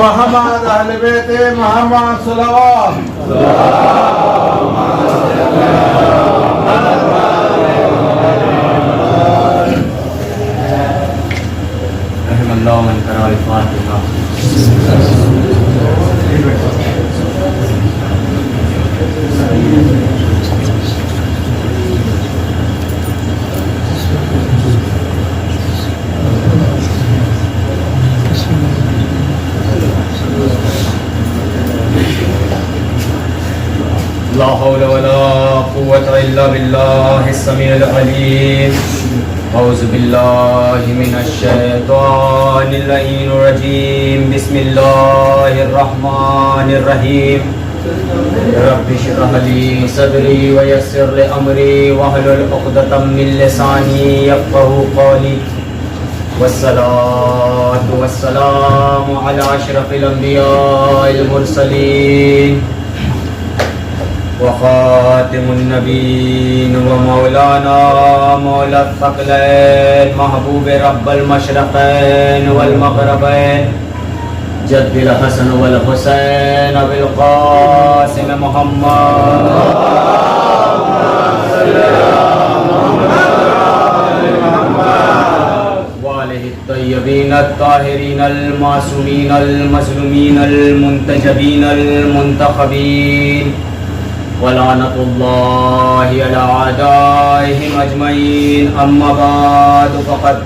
محمد اہل بیت محمد صلوات رحم اللہ من قرأ الفاتحہ. لا حول ولا قوة إلا بالله السميع العليم. أعوذ بالله من الشيطان اللعين الرجيم. بسم الله الرحمن الرحيم. رب اشرح لي صدري ويسر لي أمري واحلل عقدة من لساني يفقهوا قولي. والصلاة والسلام على أشرف الأنبياء المرسلين وخاتم النبيين ومولانا مولى الثقلين محبوب رب المشرقين والمغربين جد الحسن والحسين أبي القاسم محمد وآله الطيبين الطاهرين المعصومين المظلومين المنتجبين المنتخبين ولعنة الله على أعدائهم أجمعين. أما بعد فقد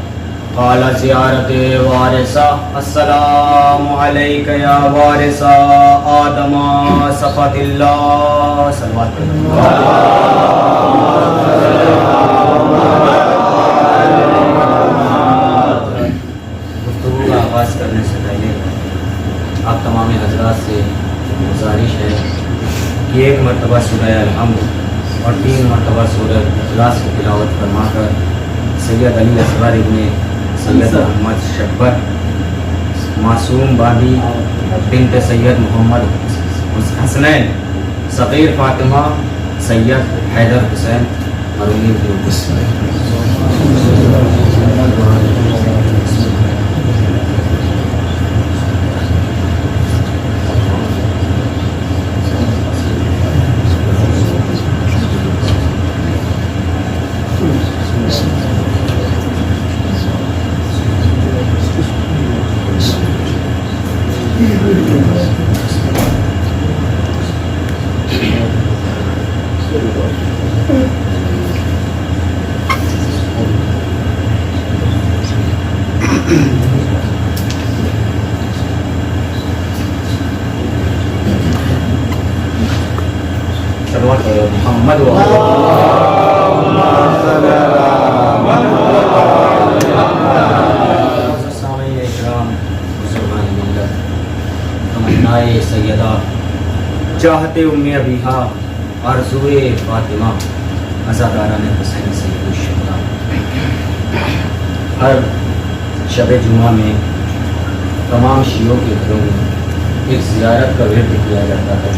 قال زيارة وارثة السلام عليك يا وارث آدم صفوة الله صلوات گفتگو کا آغاز کرنے سے پہلے آپ تمام حضرات سے گزارش ہے کہ ایک مرتبہ سورہ الحمد اور 3 مرتبہ سورہ اخلاص کی تلاوت فرما کر سید علی اصغر ابن سید محمد شکبر معصوم بابی بنت سید محمد حسنین صغیر فاطمہ سید حیدر حسین مرحوم محمد سامعین اکرام بزرگان ملت تمنائے سیدہ چاہتے ام ابیہا آرزوئے فاطمہ عزاداران حسین سید الشہداء. ہر شب جمعہ میں تمام شیعوں کے گھروں میں ایک زیارت کا ورد کیا جاتا ہے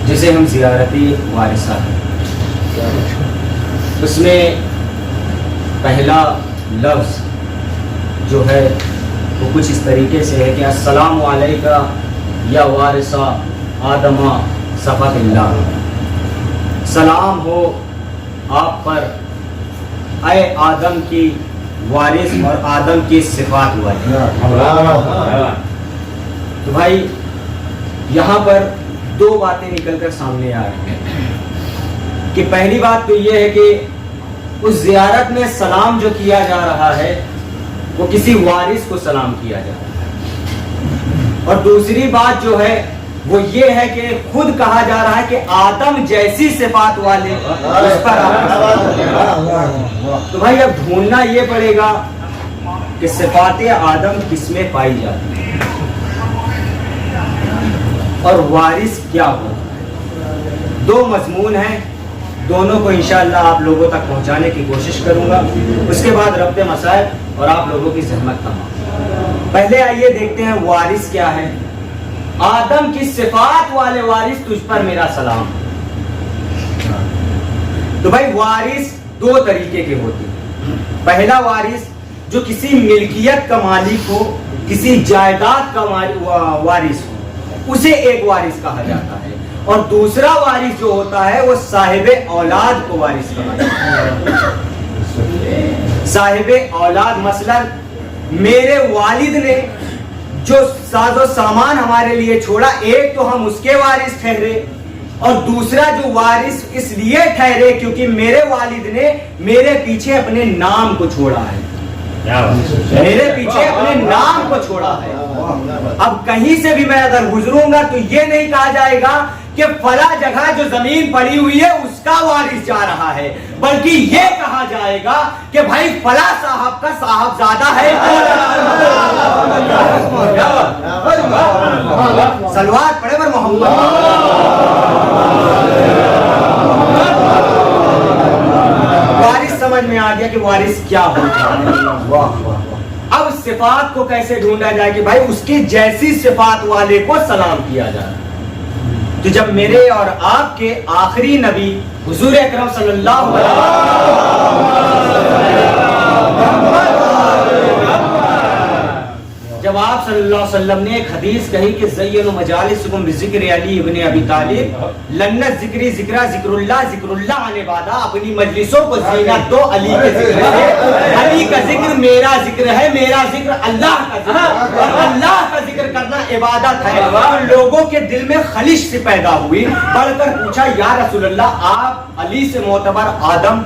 جسے ہم زیارتی وارثہ ہیں. اس میں پہلا لفظ جو ہے وہ کچھ اس طریقے سے ہے کہ السلام علیکہ یا وارثہ آدم صفوۃ اللہ. سلام ہو آپ پر اے آدم کی وارث اور آدم کی صفات والے. تو بھائی یہاں پر 2 باتیں نکل کر سامنے آ رہی ہیں کہ پہلی بات تو یہ ہے کہ اس زیارت میں سلام جو کیا جا رہا ہے وہ کسی وارث کو سلام کیا جا رہا ہے, اور دوسری بات جو ہے وہ یہ ہے کہ خود کہا جا رہا ہے کہ آدم جیسی صفات والے اس پر. تو بھائی اب ڈھونڈنا یہ پڑے گا کہ صفات آدم کس میں پائی جاتی ہے اور وارث کیا ہوتا ہے. 2 مضمون ہیں, دونوں کو انشاءاللہ آپ لوگوں تک پہنچانے کی کوشش کروں گا. اس کے بعد ربط مسائل اور آپ لوگوں کی زحمت تمام. پہلے آئیے دیکھتے ہیں وارث کیا ہے. آدم کی صفات والے وارث تجھ پر میرا سلام. تو بھائی وارث 2 طریقے کے ہوتے ہیں. پہلا وارث جو کسی ملکیت کا مالک ہو کسی جائیداد کا وارث ہو اسے ایک وارث کہا جاتا ہے، اور دوسرا وارث جو ہوتا ہے وہ صاحب اولاد کو وارث کہا جاتا ہے۔ صاحب اولاد مثلا میرے والد نے جو ساز و سامان ہمارے لیے چھوڑا، ایک تو ہم اس کے وارث ٹھہرے، اور دوسرا جو وارث اس لیے ٹھہرے کیونکہ میرے والد نے میرے پیچھے اپنے نام کو چھوڑا ہے، میرے پیچھے اپنے نام کو چھوڑا ہے۔ اب کہیں سے بھی میں اگر گزروں گا تو یہ نہیں کہا جائے گا کہ فلاں جگہ جو زمین پڑی ہوئی ہے اس کا وارث جا رہا ہے، بلکہ یہ کہا جائے گا کہ بھائی فلاں صاحب کا صاحبزادہ ہے۔ سلوات پڑھے پر محمد۔ وارث سمجھ میں آ گیا کہ وارث کیا ہوتا ہے۔ اب صفات کو کیسے ڈھونڈا جائے کہ بھائی اس کی جیسی صفات والے کو سلام کیا جائے؟ تو جب میرے اور آپ کے آخری نبی حضور اکرم صلی اللہ علیہ جب آپ صلی اللہ علیہ وسلم نے ایک حدیث کہی کہ زینوا مجالسکم بذکر علی ابن ابی طالب، لنت ذکری ذکر اللہ عن عبادہ، اپنی مجلسوں کو زینت دو علی کے ذکر ہے، علی کا ذکر میرا ذکر ہے، میرا ذکر اللہ کا ذکر ہے، اور اللہ کا ذکر کرنا عبادت ہے۔ اور لوگوں کے دل میں خلش سے پیدا ہوئی، پڑھ کر پوچھا یا رسول اللہ آپ علی سے معتبر آدم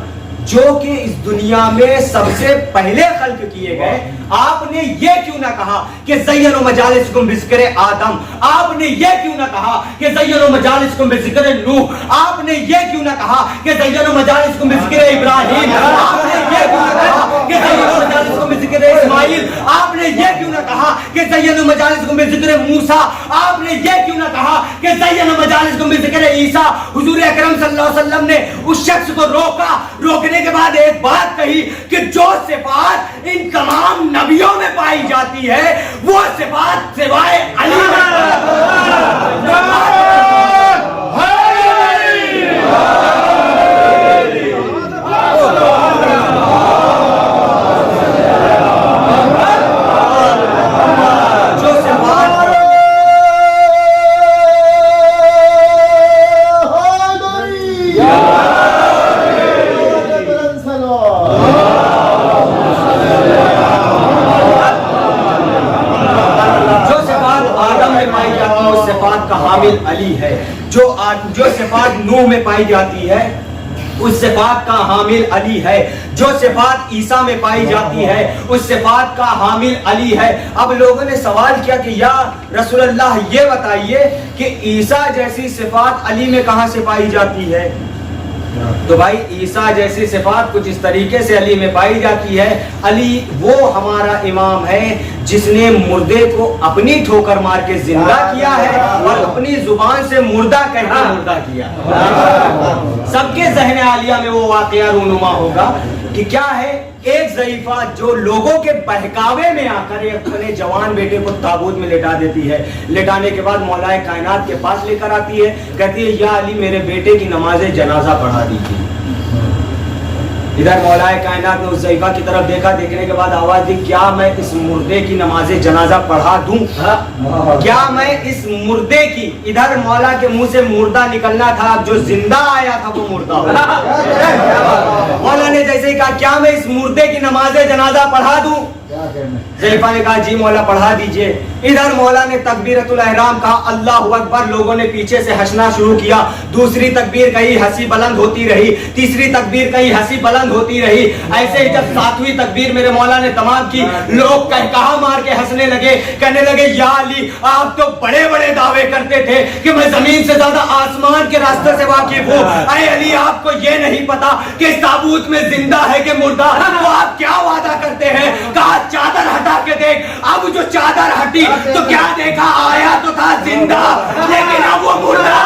جو کہ اس دنیا میں سب سے پہلے خلق کیے گئے، آپ نے یہ کیوں نہ کہا کہ زینوا مجالسکم بذکر آدم، آپ نے یہ کیوں نہ کہا کہ زینوا مجالسکم بذکر نوح، آپ نے یہ کیوں نہ کہا کہ زینوا مجالسکم بذکر ابراہیم، آپ نے یہ کیوں نہ کہا کہ زینوا مجالسکم بذکر اسماعیل، آپ نے یہ کیوں نہ کہا کہ زینوا مجالسکم بذکر موسیٰ، آپ نے یہ کیوں نہ کہا کہ زینوا مجالسکم بذکر عیسیٰ؟ حضور اکرم صلی اللہ علیہ وسلم نے اس شخص کو روکنے کے بعد ایک بات کہی کہ جو صفات ان تمام نبیوں میں پائی جاتی ہے وہ صفات سوائے علی علی ہے، جو صفات نوح میں پائی جاتی ہے اس صفات کا حامل علی ہے، جو صفات عیسیٰ میں پائی جاتی ہے اس صفات کا حامل علی ہے۔ اب لوگوں نے سوال کیا کہ یا رسول اللہ یہ بتائیے کہ عیسیٰ جیسی صفات علی میں کہاں سے پائی جاتی ہے؟ تو بھائی عیسیٰ جیسی صفات کچھ اس طریقے سے علی میں پائی جاتی ہے۔ علی وہ ہمارا امام ہے جس نے مردے کو اپنی ٹھوکر مار کے زندہ کیا ہے اور اپنی زبان سے مردہ کہہ کے مردہ کیا۔ سب کے ذہن عالیہ میں وہ واقعہ رونما ہوگا کہ کیا ہے، ایک ضعیفہ جو لوگوں کے بہکاوے میں آ کر اپنے جوان بیٹے کو تابوت میں لٹا دیتی ہے، لٹانے کے بعد مولا کائنات کے پاس لے کر آتی ہے، کہتی ہے یا علی میرے بیٹے کی نماز جنازہ پڑھا دیجیے۔ ادھر مولا کائنات نے اس ضعیفہ کی طرف دیکھا، دیکھنے کے بعد آواز دی کیا میں اس مردے کی نماز جنازہ پڑھا دوں؟ کیا میں اس مردے کی، ادھر مولا کے منہ سے مردہ نکلنا تھا، جو زندہ آیا تھا وہ مردہ ہو۔ مولا نے جیسے ہی کہا کیا میں اس مردے کی نماز جنازہ پڑھا دوں؟ ضعیفہ نے کہا جی مولا پڑھا دیجئے۔ ادھر مولا نے تکبیرۃ الاحرام کہا اللہ اکبر، لوگوں نے پیچھے سے ہنسنا شروع کیا، دوسری تکبیر کہی ہنسی بلند ہوتی رہی، تیسری تکبیر کہی ہنسی بلند ہوتی رہی، ایسے ہی جب ساتویں تکبیر میرے مولا نے تمام کی، لوگ کہا مار کے ہنسنے لگے، کہنے لگے یا علی آپ تو بڑے بڑے دعوے کرتے تھے کہ میں زمین سے زیادہ آسمان کے راستے سے واقف ہوں، اے علی آپ کو یہ نہیں پتا کہ اس تابوت میں زندہ ہے کہ مردہ؟ تو آپ کیا وعدہ کرتے ہیں؟ کہا چادر ہٹا کے دیکھ۔ اب جو چادر ہٹی تو کیا دیکھا؟ آیا تو تھا زندہ لیکن اب وہ مردہ۔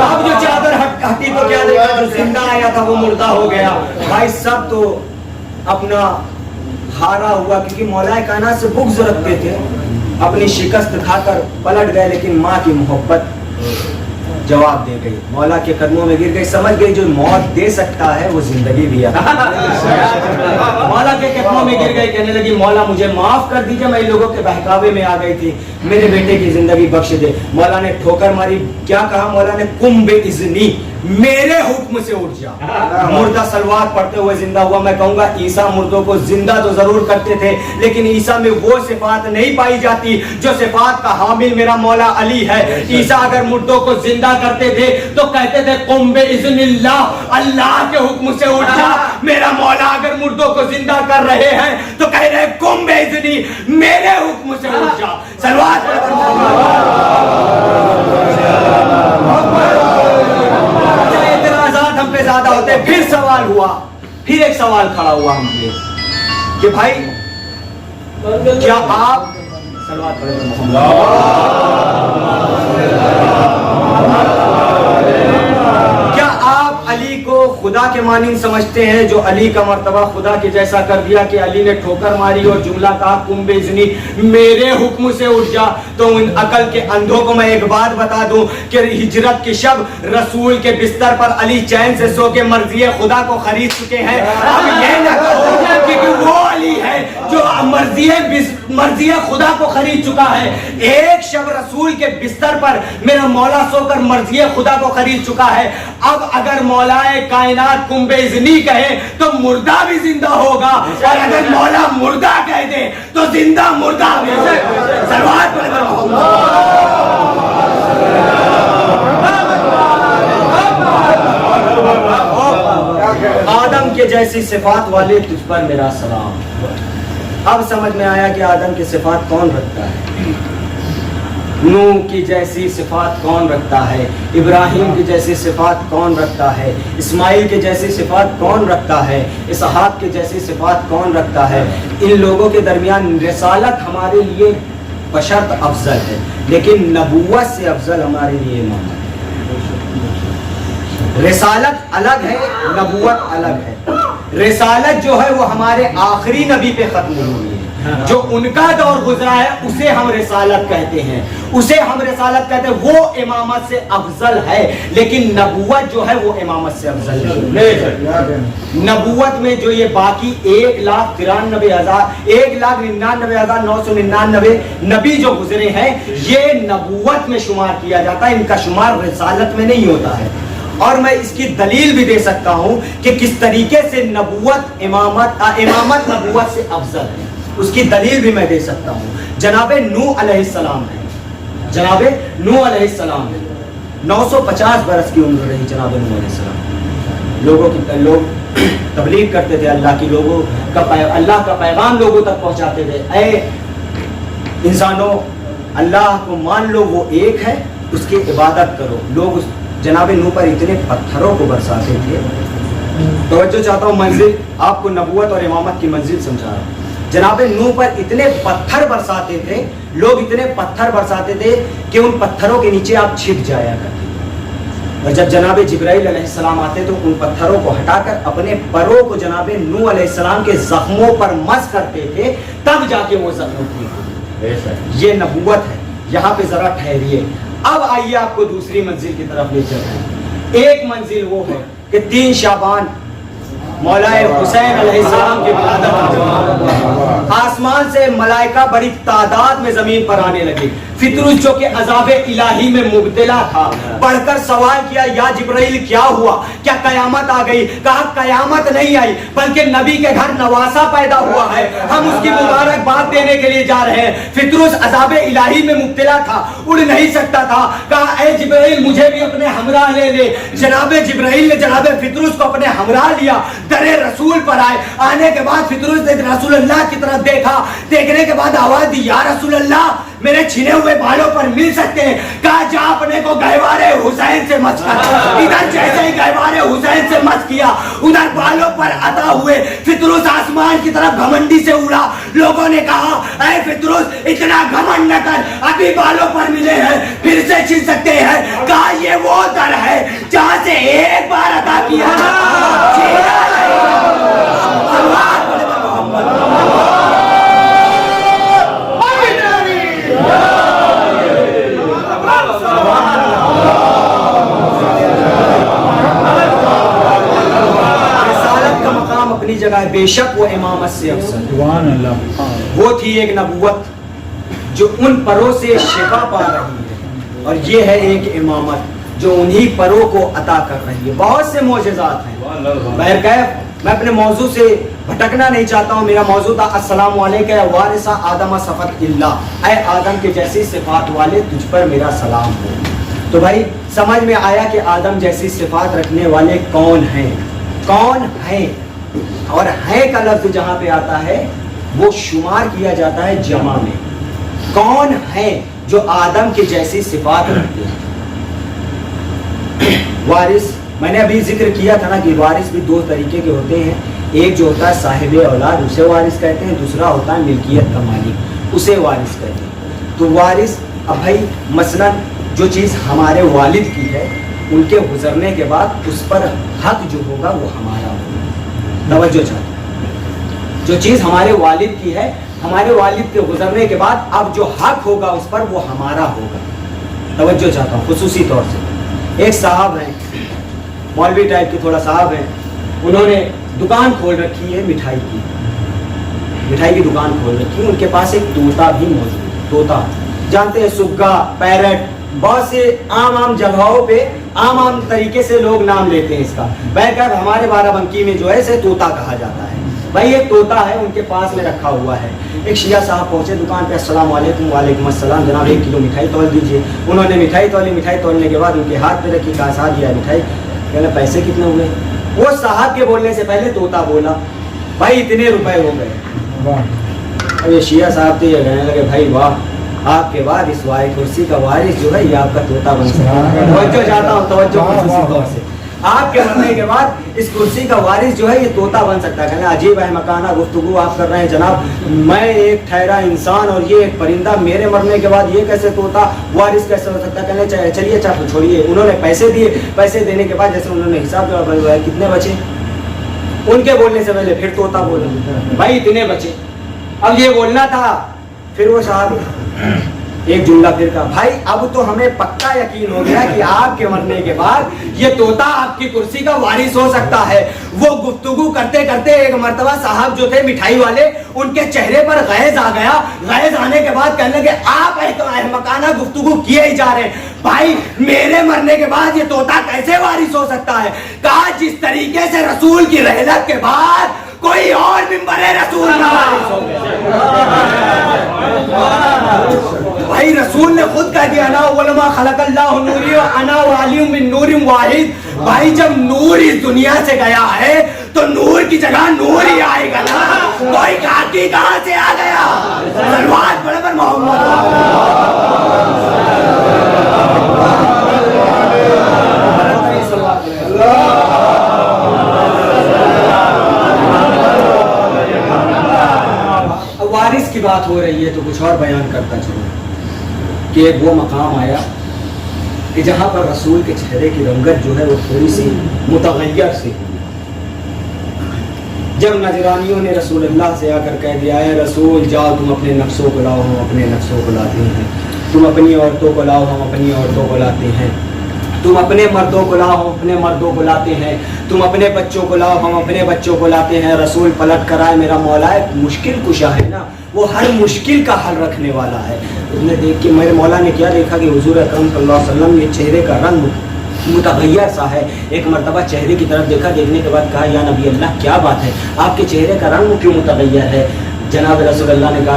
اب جو چادر ہٹی تو کیا دیکھا؟ جو زندہ آیا تھا وہ مردہ ہو گیا۔ بھائی سب تو اپنا ہارا ہوا کیونکہ مولا کائنات سے بغض رکھتے تھے، اپنی شکست کھا کر پلٹ گئے، لیکن ماں کی محبت جواب دے گئی، مولا کے قدموں میں گر گئی، سمجھ گئی جو موت دے سکتا ہے وہ زندگی بھی ہے۔ مولا کے قدموں میں گر گئی، کہنے لگی مولا مجھے معاف کر دیجئے، میں ان لوگوں کے بہکاوے میں آ گئی تھی، میرے بیٹے کی زندگی بخش دے۔ مولا نے ٹھوکر ماری، کیا کہا مولا نے؟ قم باذنی، میرے حکم سے اٹھ جا۔ مردہ صلوات پڑھتے ہوئے زندہ ہوا۔ میں کہوں گا عیسیٰ مردوں کو زندہ تو ضرور کرتے تھے، لیکن عیسیٰ میں وہ صفات نہیں پائی جاتی جو صفات کا حامل میرا مولا علی ہے۔ عیسیٰ اگر مردوں کو زندہ کرتے تھے تو کہتے تھے قم باذن اللہ، اللہ کے حکم سے اٹھ جا۔ میرا مولا اگر مردوں کو زندہ کر رہے ہیں تو کہہ رہے قم باذنی، میرے حکم سے اٹھ جا۔ صلوات ہم پہ زیادہ ہوتے۔ پھر سوال ہوا، پھر ایک سوال کھڑا ہوا ہم پہ کہ بھائی کیا آپ صلوات پڑھیں کیا آپ علی کو خدا کے مانند سمجھتے ہیں جو علی کا مرتبہ خدا کے جیسا کر دیا کہ علی نے ٹھوکر ماری اور جملہ کہا قم باذنی، میرے حکم سے اٹھ جا؟ تو ان عقل کے اندھوں کو میں ایک بات بتا دوں کہ ہجرت کی شب رسول کے بستر پر علی چین سے سو کے مرضی خدا کو خرید چکے ہیں۔ اب یہ نہ کہو کہ وہ علی ہے جو مرضی خدا کو خرید چکا ہے۔ ایک شب رسول کے بستر پر میرا مولا سو کر مرضی خدا کو خرید چکا ہے۔ اب اگر مولا کائنات قم باذنی کہے تو مردہ بھی زندہ ہوگا، اور اگر مولا مردہ کہہ دے تو زندہ مردہ بھی۔ صلوات پڑھیں آدم کے جیسی صفات والے تجھ پر میرا سلام۔ اب سمجھ میں آیا کہ آدم کی صفات کون رکھتا ہے، نوح کی جیسی صفات کون رکھتا ہے، ابراہیم کی جیسی صفات کون رکھتا ہے، اسماعیل کی جیسی صفات کون رکھتا ہے، اسحاق کی جیسی صفات کون رکھتا ہے۔ ان لوگوں کے درمیان رسالت ہمارے لیے بشرط افضل ہے، لیکن نبوت سے افضل ہمارے لیے امامت ہے۔ رسالت الگ ہے، نبوت الگ ہے۔ رسالت جو ہے وہ ہمارے آخری نبی پہ ختم ہوئی ہے، جو ان کا دور گزرا ہے اسے ہم رسالت کہتے ہیں، اسے ہم رسالت کہتے ہیں، وہ امامت سے افضل ہے، لیکن نبوت جو ہے وہ امامت سے افضل ہے۔ نبوت میں جو یہ باقی 1,99,999 نبی جو گزرے ہیں یہ نبوت میں شمار کیا جاتا ہے، ان کا شمار رسالت میں نہیں ہوتا ہے۔ اور میں اس کی دلیل بھی دے سکتا ہوں کہ کس طریقے سے امامت نبوت سے افضل ہے، اس کی دلیل بھی میں دے سکتا ہوں۔ جناب نوح علیہ السلام ہے، جناب نوح علیہ السلام ہے، 950 برس کی عمر رہی جناب نوح علیہ السلام۔ لوگ تبلیغ کرتے تھے، اللہ کا پیغام لوگوں تک پہنچاتے تھے، اے انسانوں اللہ کو مان لو، وہ ایک ہے، اس کی عبادت کرو۔ لوگ جناب نوح پر اتنے پتھروں کو برساتے تھے۔ توجہ چاہتا ہوں، منزل آپ کو نبوت اور امامت کی منزل سمجھا رہا ہوں۔ جناب نوح پر اتنے پتھر برساتے تھے، لوگ اتنے پتھر برساتے تھے کہ ان پتھروں کے نیچے آپ چھپ جایا کرتے تھے، اور جب جناب جبرائیل علیہ السلام آتے تو ان پتھروں کو ہٹا کر اپنے پروں کو جناب نوح علیہ السلام کے زخموں پر مس کرتے تھے، تب جا کے وہ زخم ٹھیک ہوتے۔ یہ نبوت ہے۔ یہاں پہ ذرا ٹھہریے، اب آئیے آپ کو دوسری منزل کی طرف لے چلتے ہیں۔ ایک منزل وہ ہے کہ 3 شعبان مولا حسین علیہ السلام کی ولادت، آسمان سے ملائکہ بڑی تعداد میں زمین پر آنے لگے۔ فطرس جو کہ عذاب الہی میں مبتلا تھا، پڑھ کر سوال کیا یا جبرائیل کیا ہوا، کیا قیامت آ گئی؟ کہا قیامت نہیں آئی، بلکہ نبی کے گھر نواسا پیدا ہوا ہے، ہم اس کی مبارکباد دینے کے لیے جا رہے ہیں۔ فطرس عذاب الہی میں مبتلا تھا، اڑ نہیں سکتا تھا، کہا اے جبرائیل مجھے بھی اپنے ہمراہ لے لے۔ جناب جبرائیل نے جناب فطرس کو اپنے ہمراہ لیا، درے رسول پر آئے۔ آنے کے بعد فطرس نے رسول اللہ کی طرف دیکھا، دیکھنے کے بعد آواز دی یا رسول اللہ میرے چھنے ہوئے بالوں پر مل سکتے ہیں؟ کہا جا اپنے کو گہوارے حسین سے مس کر۔ ادھر جیسے ہی گہوارے حسین سے مس کیا، ادھر بالوں پر عطا ہوئے۔ فطرس آسمان کی طرف گھمنڈی سے اڑا۔ لوگوں نے کہا اے فطرس اتنا گھمنڈ نہ کر، ابھی بالوں پر ملے ہیں پھر سے چھن سکتے ہیں۔ کہا یہ وہ در ہے جہاں سے ایک بار عطا کیا جگہ ہے بے شک وہ امامت سے افضل. سبحان اللہ. وہ تھی ایک نبوت جو ان پروں سے شفا پا رہی ہے, اور یہ ہے ایک امامت جو انہی پروں کو عطا کر رہی ہے. بہت سے معجزات ہیں. بہرکیف میں اپنے موضوع سے بھٹکنا نہیں چاہتا ہوں. میرا موضوع تھا السلام علیکم یا وارث آدم صفت اللہ, اے آدم کے جیسی صفات والے تجھ پر میرا سلام ہو. تو بھائی سمجھ میں آیا کہ آدم جیسی صفات رکھنے والے کون ہیں, کون ہیں. اور ہے کا لفظ جہاں پہ آتا ہے وہ شمار کیا جاتا ہے جمع میں. کون ہے جو آدم کے جیسی صفات رکھتے ہیں. وارث میں نے ابھی ذکر کیا تھا نا کہ وارث بھی دو طریقے کے ہوتے ہیں. ایک جو ہوتا ہے صاحب اولاد, اسے وارث کہتے ہیں. دوسرا ہوتا ہے ملکیت کا مالک, اسے وارث کہتے ہیں. تو وارث اب بھائی مثلا جو چیز ہمارے والد کی ہے ان کے گزرنے کے بعد اس پر حق جو ہوگا وہ ہمارا ہوگا. توجہ چاہتا ہوں, جو چیز ہمارے والد کی ہے ہمارے والد کے گزرنے کے بعد اب جو حق ہوگا اس پر وہ ہمارا ہوگا. توجہ چاہتا ہوں. خصوصی طور سے ایک صاحب ہیں, مولوی ٹائپ کے تھوڑا صاحب ہیں, انہوں نے دکان کھول رکھی ہے مٹھائی کی, مٹھائی کی دکان کھول رکھی ہے. ان کے پاس ایک طوطا بھی موجود ہے. طوطا جانتے ہیں, سگا, پیرٹ, بہت سے عام جگہوں پہ عام طریقے سے لوگ نام لیتے ہیں اس کا. بہرکیف ہمارے بارہ بنکی میں جو ہے اسے طوطا کہا جاتا ہے. بھائی ایک طوطا ہے ان کے پاس میں رکھا ہوا ہے. ایک شیعہ صاحب پہنچے دکان پہ, السلام علیکم. وعلیکم السلام جناب, 1 کلو مٹھائی تول دیجیے. انہوں نے مٹھائی تولی. مٹھائی تولنے کے بعد ان کے ہاتھ پہ رکھی, کہا صاحب یہ مٹھائی. کہنا پیسے کتنے ہوئے. وہ صاحب کے بولنے سے پہلے طوطا بولا بھائی اتنے روپے ہو گئے. اب یہ شیعہ صاحب تو یہ کہنے لگے بھائی واہ, آپ کے بعد اس کرسی کا وارث جو ہے یہ آپ کا طوطا بن سکتا ہے. توجہ چاہتا ہوں, توجہ خصوصی طور سے. آپ کے مرنے کے بعد اس کرسی کا وارث جو ہے یہ طوطا بن سکتا ہے. کہنا عجیب ہے مکانہ گفتگو آپ کر رہے ہیں جناب, میں ایک ٹھہرا انسان اور یہ ایک پرندہ, میرے مرنے کے بعد یہ کیسے طوطا وارث کیسے ہو سکتا ہے. کہنے چلیے اچھا چھوڑیے. انہوں نے پیسے دیے. پیسے دینے کے بعد جیسے انہوں نے حساب کیا کتنے بچے, ان کے بولنے سے پہلے پھر طوطا بولا بھائی اتنے بچے. اب یہ بولنا تھا, پھر وہ صاحب ایک جملہ پھر کہا بھائی اب تو ہمیں پکا یقین ہو گیا کہ آپ کے مرنے کے بعد یہ طوطا آپ کی کرسی کا وارث ہو سکتا ہے. وہ گفتگو کرتے کرتے ایک مرتبہ صاحب جو تھے مٹھائی والے, ان کے چہرے پر غیظ آ گیا. غیظ آنے کے بعد کہنے لگے آپ احمقانہ گفتگو کیے ہی جا رہے ہیں, بھائی میرے مرنے کے بعد یہ طوطا کیسے وارث ہو سکتا ہے. کہا جس طریقے سے رسول کی رحلت کے بعد کوئی اور ممبر رسول نہ وارث ہو گیا. بھائی رسول نے خود کہہ دیا انا اول ما خلق اللہ نوری انا والی من نور واحد. بھائی جب نور اس دنیا سے گیا ہے تو نور کی جگہ نور ہی آئے گا نا. کوئی کاٹی کہاں سے آ گیا. سلوات پڑھے پر محمد. وارث کی بات ہو رہی ہے تو کچھ اور بیان کرتا چلوں کہ ایک وہ مقام آیا کہ جہاں پر رسول کے چہرے کی رنگت جو ہے وہ تھوڑی سی متغیر سی ہوئی. جب نجرانیوں نے رسول اللہ سے آ کر کہہ دیا ہے رسول جاؤ تم اپنے نفسوں کو لاؤ, ہم اپنے نفسوں کو لاتے ہیں. تم اپنی عورتوں کو لاؤ, ہم اپنی عورتوں کو لاتے ہیں. تم اپنے مردوں کو لاؤ, ہم اپنے مردوں کو لاتے ہیں. تم اپنے بچوں کو لاؤ, ہم اپنے بچوں کو لاتے ہیں. رسول پلٹ کر آئے, میرا مولا ایک مشکل کشا ہے نا, وہ ہر مشکل کا حل رکھنے والا ہے. اس نے دیکھ کے میرے مولا نے کیا دیکھا کہ حضور اکرم صلی اللہ علیہ وسلم یہ چہرے کا رنگ متغیر سا ہے. ایک مرتبہ چہرے کی طرف دیکھا, دیکھنے کے بعد کہا یا نبی اللہ کیا بات ہے, آپ کے چہرے کا رنگ کیوں متغیر ہے. جناب رسول اللہ نے کہا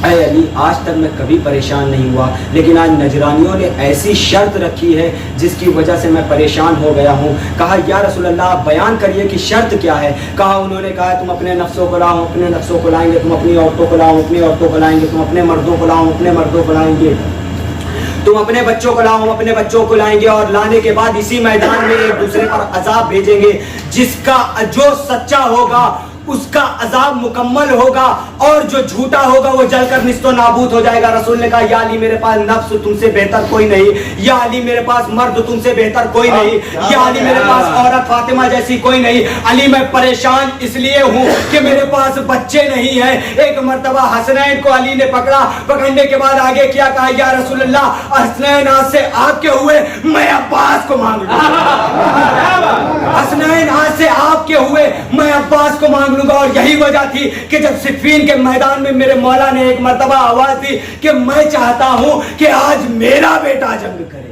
اے علی آج تک میں کبھی پریشان نہیں ہوا, لیکن آج نجرانیوں نے ایسی شرط رکھی ہے جس کی وجہ سے میں پریشان ہو گیا ہوں. کہا یا رسول اللہ آپ بیان کریے کہ شرط کیا ہے. کہا انہوں نے کہا تم اپنے نفسوں کو لاؤ, اپنے نفسوں کو لائیں گے. تم اپنی عورتوں کو لاؤ, اپنی عورتوں کو لائیں گے. تم اپنے مردوں کو لاؤ, اپنے مردوں کو لائیں گے. تم اپنے بچوں کو لاؤ, ہم اپنے بچوں کو لائیں گے. اور لانے کے بعد اسی میدان میں ایک دوسرے پر عذاب بھیجیں گے. جس کا جو سچا ہوگا اس کا عذاب مکمل ہوگا, اور جو جھوٹا ہوگا وہ جل کر نست و نابود ہو جائے گا. رسول نے کہا یا علی میرے پاس نفس تم سے بہتر کوئی نہیں, یا علی میرے پاس مرد تم سے بہتر کوئی نہیں, یا علی میرے پاس عورت فاطمہ جیسی کوئی نہیں. علی میں پریشان اس لیے ہوں کہ میرے پاس بچے نہیں ہیں. ایک مرتبہ حسنین کو علی نے پکڑا, پکڑنے کے بعد آگے کیا, کہا یا رسول اللہ حسنین ہاتھ سے آپ کے ہوئے, میں عباس کو مانگ لوں. حسنین ہاتھ سے آپ کے کے ہوئے میں عباس کو مانگ لوں گا. اور یہی وجہ تھی کہ جب صفین کے میدان میں میرے مولا نے ایک مرتبہ آواز دی کہ میں چاہتا ہوں کہ آج میرا بیٹا جنگ کرے,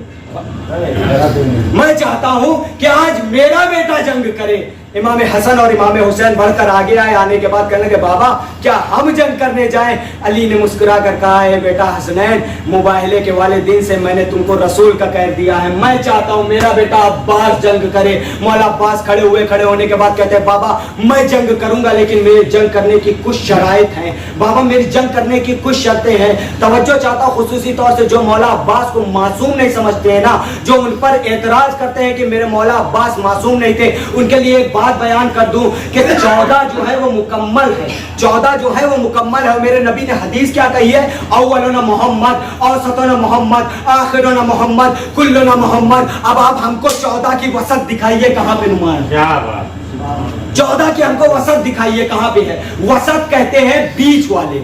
میں چاہتا ہوں کہ آج میرا بیٹا جنگ کرے. امام حسن اور امام حسین بڑھ کر آگے آئے. آنے کے بعد کہنے لگے بابا کیا ہم جنگ کرنے جائیں؟ علی نے مسکرا کر کہا ہے بیٹا حسنین, مباہلے کے والدین سے میں نے تم کو رسول کا کہہ دیا ہے, میں چاہتا ہوں میرا بیٹا عباس جنگ کرے. مولا عباس کھڑے ہوئے, کھڑے ہونے کے بعد کہتے ہیں بابا میں جنگ کروں گا لیکن میرے جنگ کرنے کی کچھ شرائط ہیں. بابا میری جنگ کرنے کی کچھ شرطیں ہیں. توجہ چاہتا ہوں خصوصی طور سے جو مولا عباس کو معصوم نہیں سمجھتے ہیں نا, جو ان پر اعتراض کرتے ہیں کہ میرے مولا عباس معصوم نہیں تھے, ان کے لیے ایک بات بیان کر دوں کہ 14 جو ہے وہ مکمل ہے, 14 جو ہے وہ مکمل ہے. میرے نبی نے حدیث کیا کہی ہے؟ اولنا محمد, اوسطنا محمد, آخرنا محمد, کلنا محمد. اب آپ ہم کو 14 کی وسط دکھائیے کہاں پہ نمایاں, کیا بات, 14 کی ہم کو وسط دکھائیے کہاں پہ ہے. وسط کہتے ہیں بیچ والے.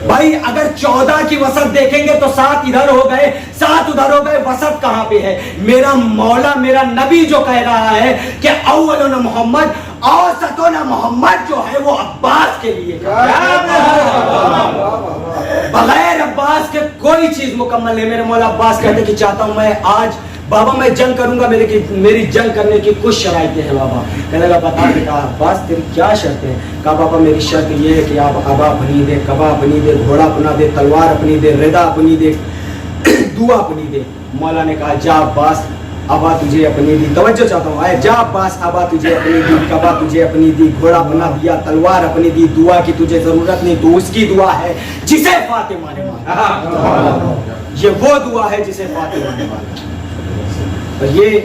بھائی اگر 14 کی وسط دیکھیں گے تو 7 ادھر ہو گئے, 7 ادھر ہو گئے, وسط کہاں پہ ہے؟ میرا مولا میرا نبی جو کہہ رہا ہے کہ اولنا محمد اوسطنا محمد جو ہے وہ عباس کے لیے, بغیر عباس کے کوئی چیز مکمل نہیں. میرے مولا عباس کہتے کہ چاہتا ہوں میں آج بابا میں جنگ کروں گا, میری جنگ کرنے کی کچھ شرائطیں ہیں. بابا کہنے لگا بتا کے کہا عباس تیری کیا شرطیں ہیں؟ کہا بابا میری شرط یہ ہے کہ آپ ابا اپنی دے, کبا اپنی دے, گھوڑا اپنا دے, تلوار اپنی دے, ردا اپنی دے, دعا اپنی دے. مولا نے کہا جا عباس ابا تجھے اپنی دی. توجہ چاہتا ہوں, آئے جا عباس ابا تجھے اپنی دی, کبا تجھے اپنی دی, گھوڑا اپنا دیا, تلوار اپنی دی, دعا کی تجھے ضرورت نہیں, تو اس کی دعا ہے جسے فاطمہ نے مانگا. یہ وہ دعا ہے جسے فاطمہ نے مانگا. اور یہ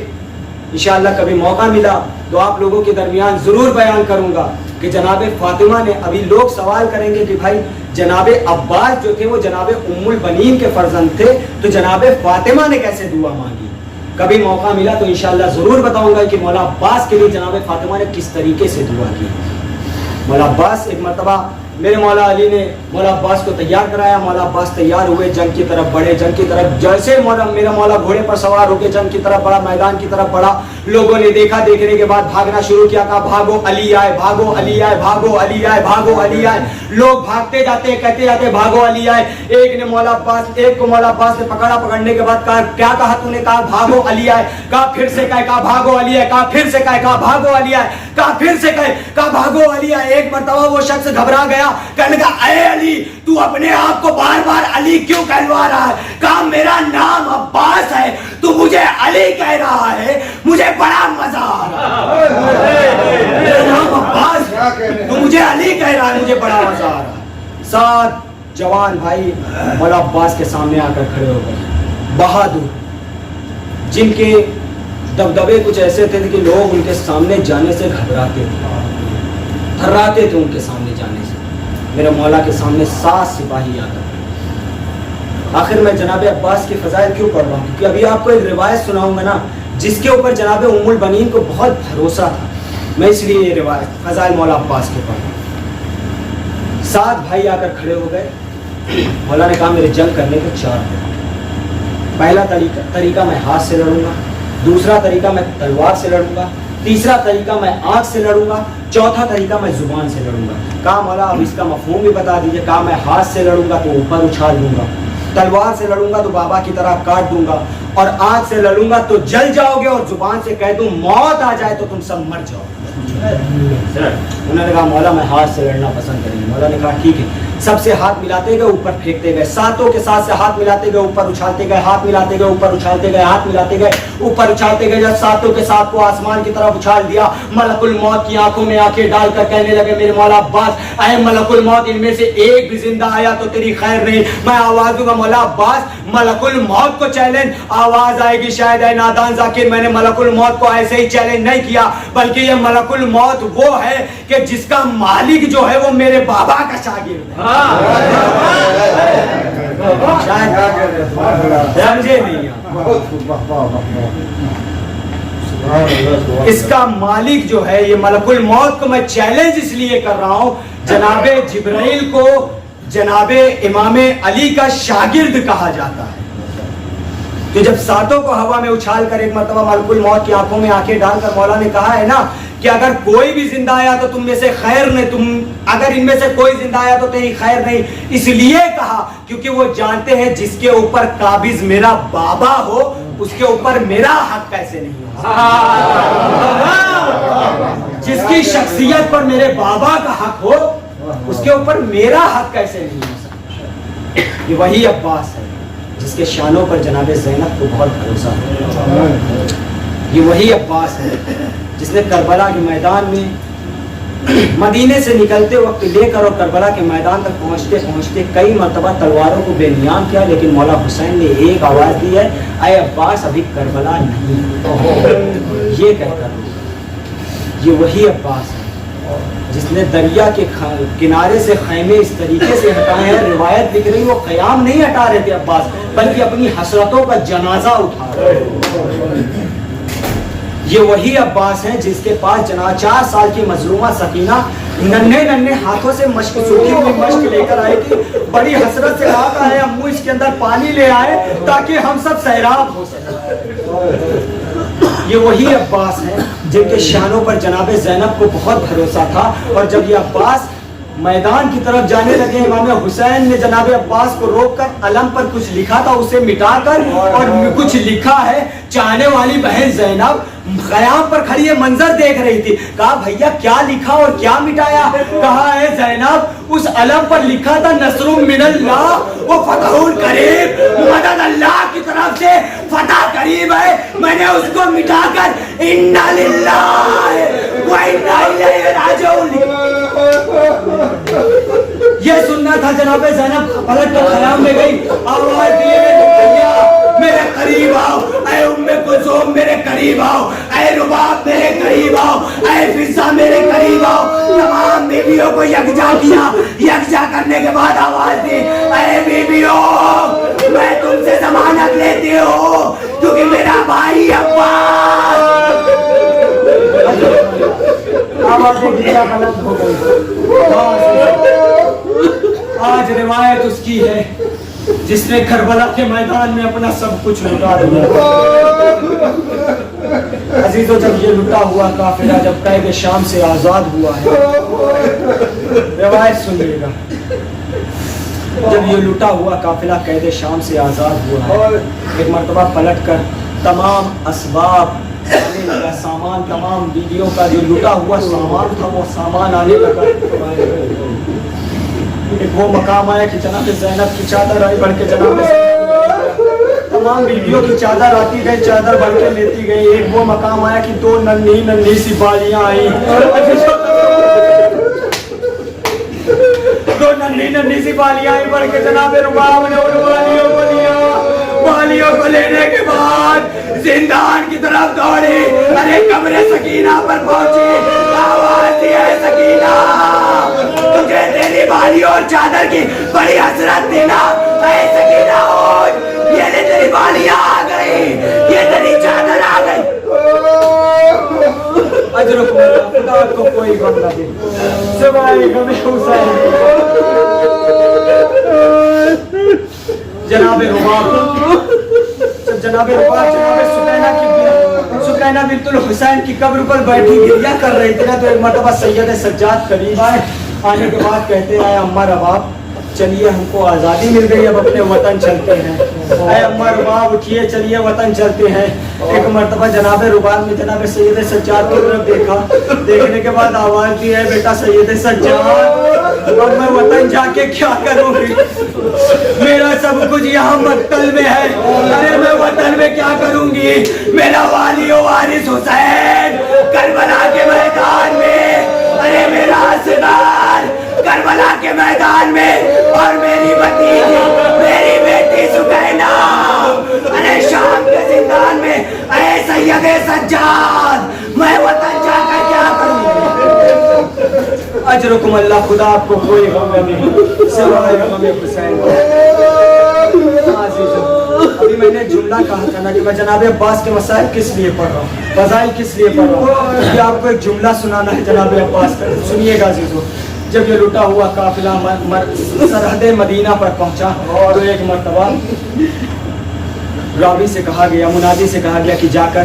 انشاءاللہ کبھی موقع ملا تو آپ لوگوں کے درمیان ضرور بیان کروں گا کہ جناب فاطمہ نے, ابھی لوگ سوال کریں گے کہ بھائی جناب عباس جو تھے وہ جناب ام البنین کے فرزند تھے, تو جناب فاطمہ نے کیسے دعا مانگی؟ کبھی موقع ملا تو انشاءاللہ ضرور بتاؤں گا کہ مولا عباس کے لیے جناب فاطمہ نے کس طریقے سے دعا کی. مولا عباس ایک مرتبہ میرے مولا علی نے مولا عباس کو تیار کرایا. مولا عباس تیار ہوئے, جنگ کی طرف بڑھے. جنگ کی طرف جیسے میرا مولا گھوڑے پر سوار ہو کے جنگ کی طرف بڑھا, میدان کی طرف بڑھا, لوگوں نے دیکھا, دیکھنے کے بعد بھاگنا شروع کیا. کہا بھاگو علی آئے, بھاگو علی آئے, بھاگو علی آئے, بھاگو علی آئے. لوگ بھاگتے جاتے, کہتے جاتے بھاگو علی آئے. ایک کو مولا عباس نے پکڑا, پکڑنے کے بعد کہا کیا کہا تو نے؟ کہا بھاگو علی آئے. کہا پھر سے کہے, کہا بھاگو علی آئے. کہا پھر سے کہے, کہا بھاگو علی آئے. کہا پھر سے کہے, کہا بھاگو علی آئے. ایک مرتبہ وہ شخص گھبرا گیا, کہنے لگا اے علی تو اپنے آپ کو بار بار علی کیوں کہلوا رہا ہے؟ کہا میرا نام عباس ہے, تو مجھے علی کہہ رہا ہے, مجھے بڑا مزہ آ رہا ہے. میرا نام عباس ہے, تو مجھے علی کہہ رہا ہے, مجھے بڑا مزہ آ رہا ہے. 7 جوان بھائی مولا عباس کے سامنے آ کر کھڑے ہو گئے, بہادر, جن کے دبدبے کچھ ایسے تھے کہ لوگ ان کے سامنے جانے سے گھبراتے تھے, تھراتے تھے ان کے سامنے جانے سے. میرے مولا کے سامنے 7 سپاہی آ کر. آخر میں جناب عباس کی فضائل کیوں پڑھ رہا ہوں؟ کیونکہ ابھی آپ کو ایک روایت سناؤں گا نا جس کے اوپر جناب ام البنین کو بہت بھروسہ تھا, میں اس لیے یہ روایت فضائل مولا عباس کے پڑھ رہا ہوں. 7 بھائی آ کر کھڑے ہو گئے. مولا نے کہا میرے جنگ کرنے کے 4 طریقے. پہلا طریقہ میں ہاتھ سے لڑوں گا, دوسرا طریقہ میں تلوار سے لڑوں گا, تیسرا طریقہ میں آنکھ سے لڑوں گا, چوتھا طریقہ میں زبان سے لڑوں گا. کہا مولا اب اس کا مفہوم بھی بتا دیجئے. کہا میں ہاتھ سے لڑوں گا تو اوپر اچھال دوں گا, تلوار سے لڑوں گا تو بابا کی طرح کاٹ دوں گا, اور آنکھ سے لڑوں گا تو جل جاؤ گے, اور زبان سے کہہ دوں موت آ جائے تو تم سب مر جاؤ. انہوں نے کہا مولا میں ہاتھ سے لڑنا پسند کریں گے. مولا نے کہا ٹھیک ہے. سب سے ہاتھ ملاتے گئے, اوپر پھینکتے گئے, 7 کے ساتھ سے ہاتھ ملاتے گئے, اوپر اچھالتے گئے, ہاتھ ملاتے گئے, اوپر اچھالتے گئے, ہاتھ ملاتے گئے, اوپر اچھالتے گئے. جب 7 کے ساتھ کو آسمان کی طرف اچھال دیا, ملک الموت کی آنکھوں میں آنکھیں ڈال کر کہنے لگے میرے مولا عباس اے ملک الموت, ان میں سے ایک بھی زندہ آیا تو تیری خیر نہیں. میں آواز دوں گا مولا عباس, ملک الموت کو چیلنج. آواز آئے گی شاید اے نادان ذاکر, میں نے ملک الموت کو ایسے ہی چیلنج نہیں کیا, بلکہ یہ ملک الموت وہ ہے کہ جس کا مالک جو ہے وہ میرے بابا کا شاگرد ہے. سمجھے نہیں, اس کا مالک جو ہے یہ ملک الموت کو میں چیلنج اس لیے کر رہا ہوں, جناب جبرائیل کو جناب امام علی کا شاگرد کہا جاتا ہے. تو جب 7 کو ہوا میں اچھال کر ایک مرتبہ ملک الموت کی آنکھوں میں آنکھیں ڈال کر مولا نے کہا ہے نا کہ اگر کوئی بھی زندہ آیا تو تم میں سے خیر نہیں، اگر ان میں سے کوئی زندہ آیا تو تیری خیر نہیں. اس لیے کہا کیونکہ وہ جانتے ہیں جس کے اوپر قابض میرا بابا ہو اس کے اوپر میرا حق کیسے نہیں ہو. جس کی شخصیت پر میرے بابا کا حق ہو اس کے اوپر میرا حق کیسے نہیں ہو سکتا. یہ وہی عباس ہے جس کے شانوں پر جناب زینب کو بہت بھروسہ ہے. یہ وہی عباس ہے جس نے کربلا کے میدان میں مدینے سے نکلتے وقت لے کر اور کربلا کے میدان تک پہنچتے پہنچتے کئی مرتبہ تلواروں کو بے نیام کیا، لیکن مولا حسین نے ایک آواز دی ہے، اے عباس ابھی کربلا نہیں. یہ کہہ کر یہ وہی عباس ہے جس نے دریا کے کنارے سے خیمے اس طریقے سے ہٹائے ہیں. روایت لکھ رہی وہ قیام نہیں ہٹا رہے تھے عباس، بلکہ اپنی حسرتوں کا جنازہ اٹھا رہے. یہ وہی عباس ہیں جس کے پاس 4 سال کی مظلومہ سکینہ ننھے ہاتھوں سے مشق سوکھی ہوئی مشق لے کر آئی تھی. بڑی حسرت سے کہا ہے امو اس کے اندر پانی لے آئے تاکہ ہم سب سیراب ہو سکیں. یہ وہی عباس ہیں جن کے شانوں پر جناب زینب کو بہت بھروسہ تھا. اور جب یہ عباس میدان کی طرف جانے لگے امام حسین نے جناب عباس کو روک کر علم پر کچھ لکھا تھا اسے مٹا کر اور کچھ لکھا ہے. چاہنے والی بہن زینب قیام پر کھڑی یہ منظر دیکھ رہی تھی. کہا بھیا کیا لکھا اور کیا مٹایا؟ کہا ہے زینب اس علم پر لکھا تھا نصر من اللہ و فتح قریب، مدد اللہ کی طرف سے فتح قریب ہے. میں نے اس کو مٹا کر انا للہ و انا الیہ راجعون. یہ سننا تھا. جناب زینب پلٹ کر خیام میں گئی، آواز دیے میرے قریب آؤ، اے ام کلثوم میرے قریب آؤ، اے رباب میرے قریب آؤ، اے فضا میرے قریب آؤ. تمام بیویوں کو یکجا کیا. یکجا کرنے کے بعد آواز دی، اے بیویوں میں تم سے ضمانت لیتی ہوں کیونکہ میرا بھائی عباس. آج روایت اس کی ہے جس نے کربلا کے میدان میں اپنا سب کچھ لٹا دیا. عزیزو جب یہ لٹا ہوا قافلہ جب قید شام سے آزاد ہوا ہے، روایت سنیے گا، جب یہ لٹا ہوا قافلہ قید شام سے آزاد ہوا ہے، ایک مرتبہ پلٹ کر تمام اسباب سامان، تمام بیویوں کا جو لٹا ہوا سامان تھا وہ سامان آنے لگا. ایک وہ مقام آیا کہ جناب زینب کی چادر آئی بڑھ کے جناب تمام بیویوں کی چادر آتی گئی، چادر بڑھ کے لیتی گئی. ایک وہ مقام آیا کہ 2 ننھی سی بالیاں آئیں، 2 ننھی سی بالیاں آئیں بڑھ کے جناب رباب نے ان بالیوں کو لینے کے بعد زندان کی طرف دوڑی. ارے قبر سکینہ پر پہنچی، آواز دی ہے سکینہ تجھے تیری بالیوں اور چادر کی بڑی حسرت تھی نا. اے سکینہ اٹھ، یہ لے تیری بالیاں آ گئی، یہ تیری چادر آ گئی. اجرکم اللہ، خدا کو کوئی غم نہ دے سوائے غم حسین. جناب رباب جناب سکینہ بنت الحسین کی قبر پر بیٹھی گریہ کر رہی تھی نا، تو ایک مرتبہ سید سجاد قریب آئے. آنے کے بعد کہتے ہیں اے اماں رباب چلیے ہم کو آزادی مل گئی، اب اپنے وطن چلتے ہیں. اے اماں رباب اٹھیے چلیے وطن چلتے ہیں. ایک مرتبہ جناب رباب نے جناب سید سجاد کی طرف دیکھا، دیکھنے کے بعد آواز دی ہے بیٹا سید سجاد اب میں وطن جا کے کیا کروں گی، میرا سب کچھ یہاں مقتل میں ہے. ارے میں وطن میں کیا کروں گی، میرا والی و وارث حسین کربلا کے میدان میں، ارے میرا اصغر کربلا کے میدان میں، اور میری بھتیجی میری بیٹی سکینہ ارے شام کے زندان میں. اے سید سجاد میں وطن جا کر کیا کروں. اجرکم اللہ، خدا آپ کو کوئی غم نہیں سوائے غم حسین. ابھی میں نے جملہ کہا تھا نا کہ میں جناب عباس کے مسائل کس لیے پڑھ رہا ہوں، فضائل کس لیے پڑھ رہا ہوں. یہ آپ کو ایک جملہ سنانا ہے جناب عباس کا، سنیے گا عزیزو. جب یہ لٹا ہوا قافلہ سرحد مدینہ پر پہنچا تو ایک مرتبہ راوی سے کہا گیا، منادی سے کہا گیا کہ جا کر